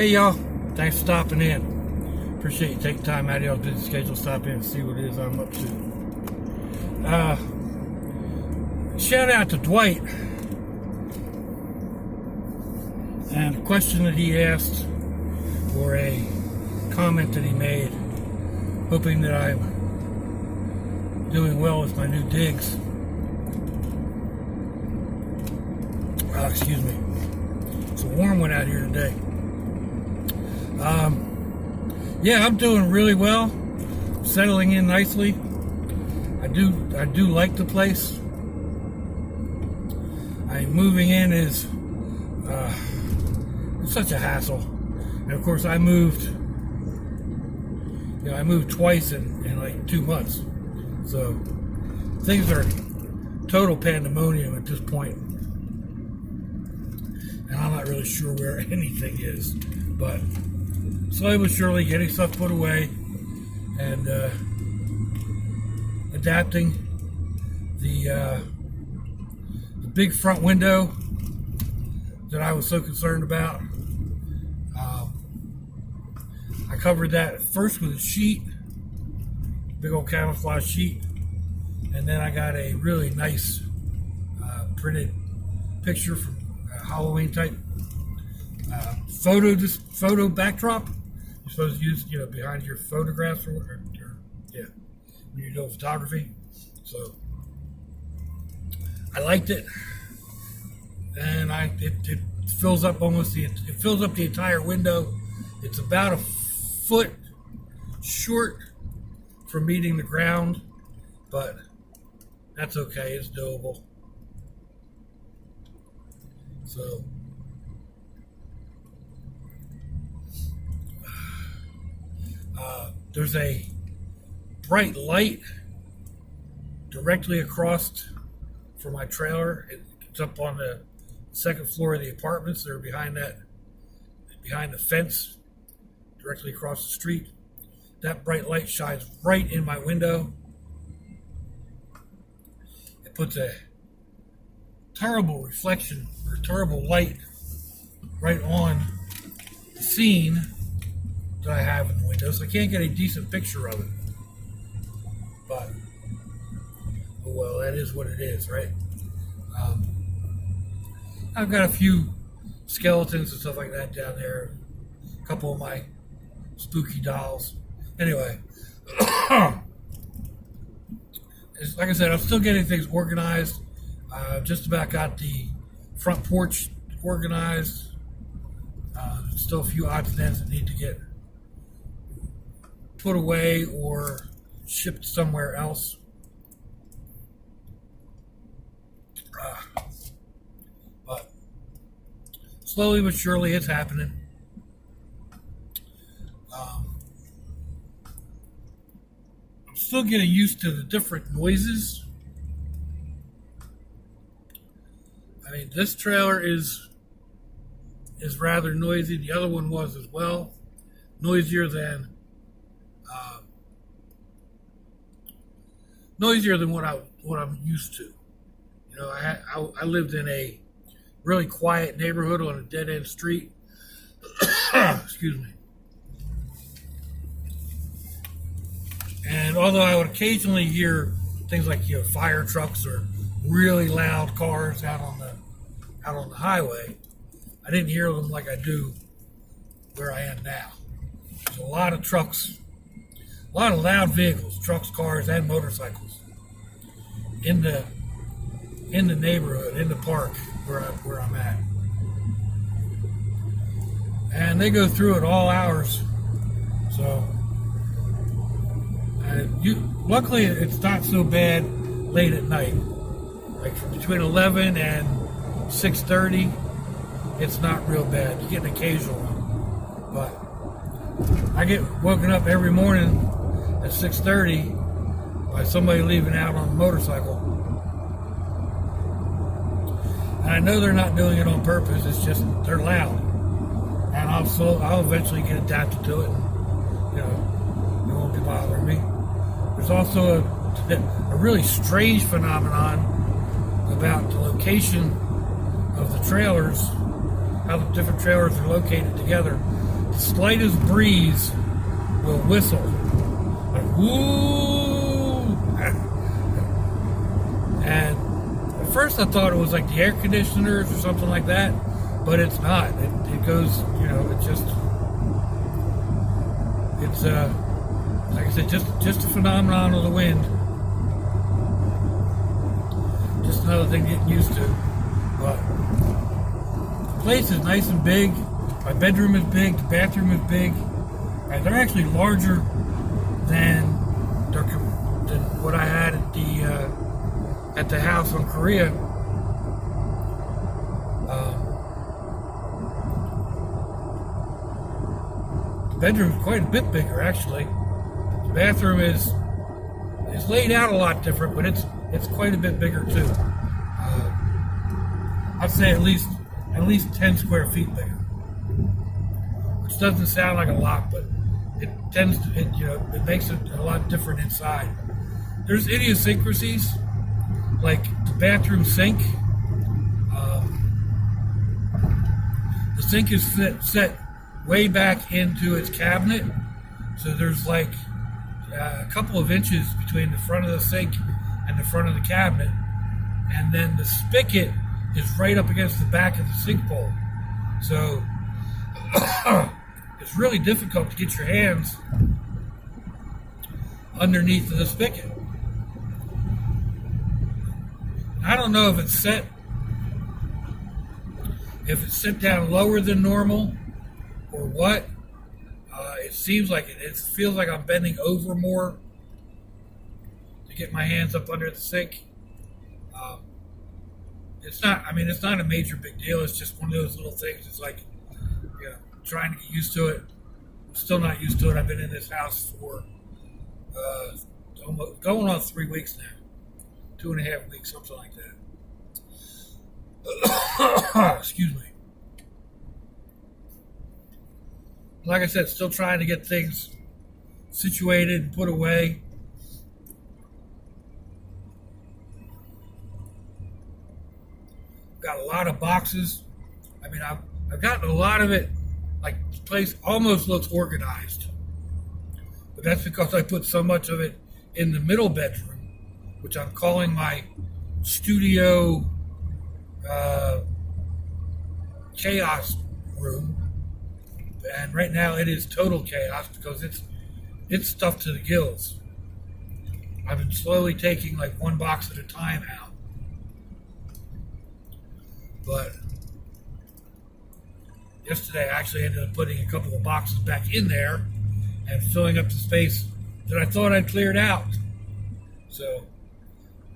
Hey y'all, thanks for stopping in. Appreciate you taking time out of y'all's busy schedule to stop in and see what it is I'm up to. Shout out to Dwight and a question that he asked, or a comment that he made, hoping that I'm doing well with my new digs. Excuse me. It's a warm one out here today. Yeah, I'm doing really well, settling in nicely. I do like the place. Moving in is it's such a hassle, and of course I moved twice in like 2 months, so things are total pandemonium at this point, and I'm not really sure where anything is, but slowly but surely getting stuff put away and adapting. The big front window that I was so concerned about, I covered that first with a sheet, big old camouflage sheet, and then I got a really nice printed picture from Halloween type photo backdrop. You're supposed to use, behind your photographs or when you're doing photography. So I liked it, and it fills up it fills up the entire window. It's about a foot short from meeting the ground, but that's okay. It's doable. So there's a bright light directly across from my trailer. It's up on the second floor of the apartments that are behind the fence, directly across the street. That bright light shines right in my window. It puts a terrible reflection or terrible light right on the scene that I have in the window, so I can't get a decent picture of it. But, oh well, that is what it is, right? I've got a few skeletons and stuff like that down there. A couple of my spooky dolls. Anyway, like I said, I'm still getting things organized. Just about got the front porch organized. There's still a few odds and ends that need to get put away or shipped somewhere else. But slowly but surely it's happening. I'm still getting used to the different noises. I mean, this trailer is rather noisy. The other one was as well. Noisier than what I'm used to. I lived in a really quiet neighborhood on a dead end street. Excuse me. And although I would occasionally hear things like fire trucks or really loud cars out on the highway, I didn't hear them like I do where I am now. There's a lot of trucks, a lot of loud vehicles, trucks, cars, and motorcycles in the neighborhood, in the park where I'm at. And they go through at all hours. So luckily it's not so bad late at night. Like between 11 and 6:30, it's not real bad. You get an occasional one, but I get woken up every morning at 6:30 by somebody leaving out on a motorcycle. And I know they're not doing it on purpose. It's just they're loud, and I'll eventually get adapted to it. It won't be bothering me. There's also a really strange phenomenon about the location of the trailers, how the different trailers are located together. slightest breeze will whistle. Like, woo! And at first I thought it was like the air conditioners or something like that, but it's not. It goes, it's like I said, just a phenomenon of the wind. Just another thing getting used to. But the place is nice and big. My bedroom is big. The bathroom is big. And they're actually larger than what I had at the house on Korea. The bedroom is quite a bit bigger, actually. The bathroom is laid out a lot different, but it's quite a bit bigger too. I'd say at least 10 square feet bigger, which doesn't sound like a lot, but it makes it a lot different inside. There's idiosyncrasies, like the bathroom sink. The sink is set way back into its cabinet, so there's like a couple of inches between the front of the sink and the front of the cabinet, and then the spigot is right up against the back of the sink bowl. So it's really difficult to get your hands underneath the spigot. I don't know if it's set down lower than normal or what. It seems like it feels like I'm bending over more to get my hands up under the sink. It's not a major big deal. It's just one of those little things. It's like, trying to get used to it. I'm still not used to it. I've been in this house for almost going on 3 weeks now. 2.5 weeks, something like that. Excuse me. Like I said, still trying to get things situated and put away. Got a lot of boxes. I've gotten a lot of it. Like, the place almost looks organized, but that's because I put so much of it in the middle bedroom, which I'm calling my studio chaos room. And right now it is total chaos because it's stuffed to the gills. I've been slowly taking like one box at a time out. But yesterday I actually ended up putting a couple of boxes back in there and filling up the space that I thought I'd cleared out. So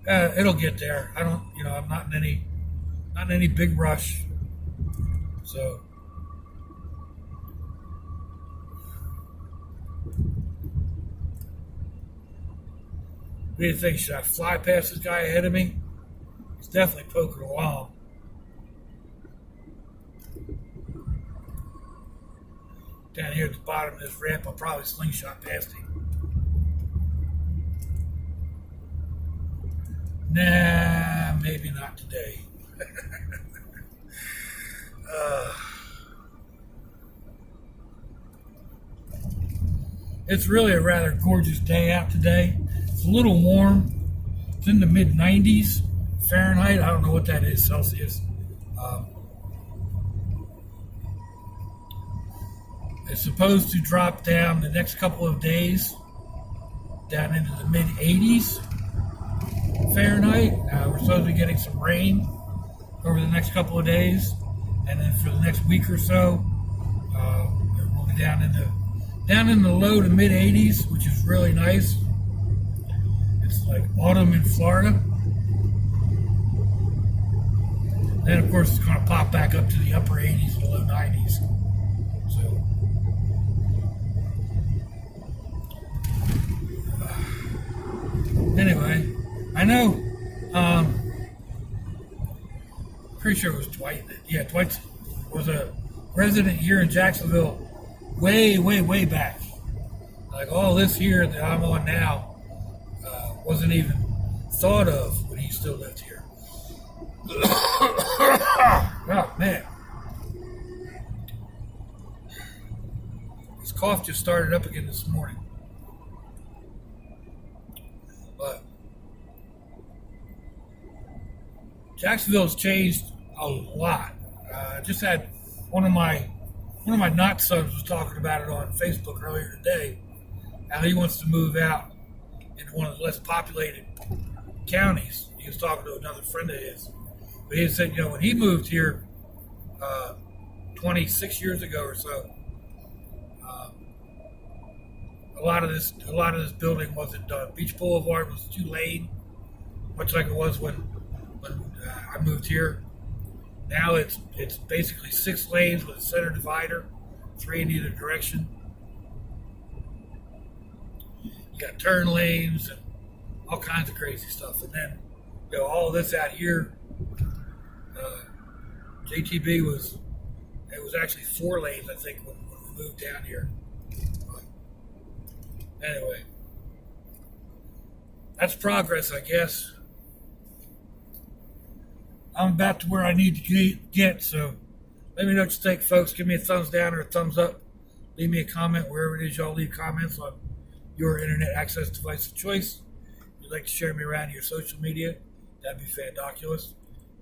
it'll get there. I'm not in any big rush. So what do you think? Should I fly past this guy ahead of me? He's definitely poking along. Down here at the bottom of this ramp, I'll probably slingshot past him. Nah, maybe not today. It's really a rather gorgeous day out today. It's a little warm. It's in the mid-90s Fahrenheit. I don't know what that is, Celsius. It's supposed to drop down the next couple of days down into the mid-80s Fahrenheit. We're supposed to be getting some rain over the next couple of days, and then for the next week or so, we'll be down in the low to mid-80s, which is really nice. It's like autumn in Florida. Then, of course, it's going to pop back up to the upper 80s to low 90s. So, anyway, I know, pretty sure it was Dwight. Yeah, Dwight was a resident here in Jacksonville way, way, way back. Like all this here that I'm on now wasn't even thought of when he still lived here. Oh, man. cough just started up again this morning. But Jacksonville's changed a lot. I just had one of my not sons was talking about it on Facebook earlier today. How he wants to move out into one of the less populated counties. He was talking to another friend of his, but he said, when he moved here 26 years ago or so, a lot of this building wasn't done. Beach Boulevard was 2-lane, much like it was when I moved here. Now it's basically 6 lanes with a center divider, 3 in either direction. You got turn lanes and all kinds of crazy stuff. And then, all of this out here, JTB was actually 4 lanes, I think, when we moved down here. But anyway, that's progress, I guess. I'm about to where I need to get, so let me know what you think, folks. Give me a thumbs down or a thumbs up. Leave me a comment wherever it is y'all leave comments on your internet access device of choice. If you'd like to share me around your social media, that'd be fandoculous. If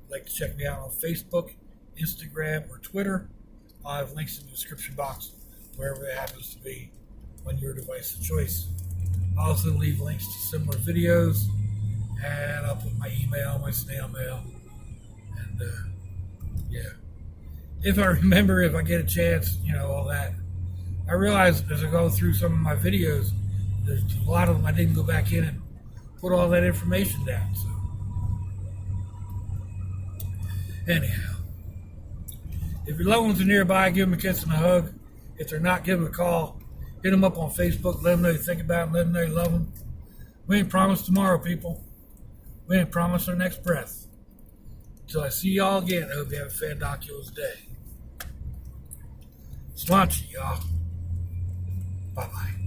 you'd like to check me out on Facebook, Instagram, or Twitter, I'll have links in the description box, wherever it happens to be on your device of choice. I'll also leave links to similar videos, and I'll put my email, my snail mail, and yeah. If I remember, if I get a chance, all that. I realize as I go through some of my videos, there's a lot of them I didn't go back in and put all that information down. So, anyhow, if your loved ones are nearby, give them a kiss and a hug. If they're not, give them a call. Hit them up on Facebook. Let them know you think about them. Let them know you love them. We ain't promised tomorrow, people. We ain't promised our next breath. Until I see y'all again, I hope you have a fandoculous day. Sláinte, y'all. Bye-bye.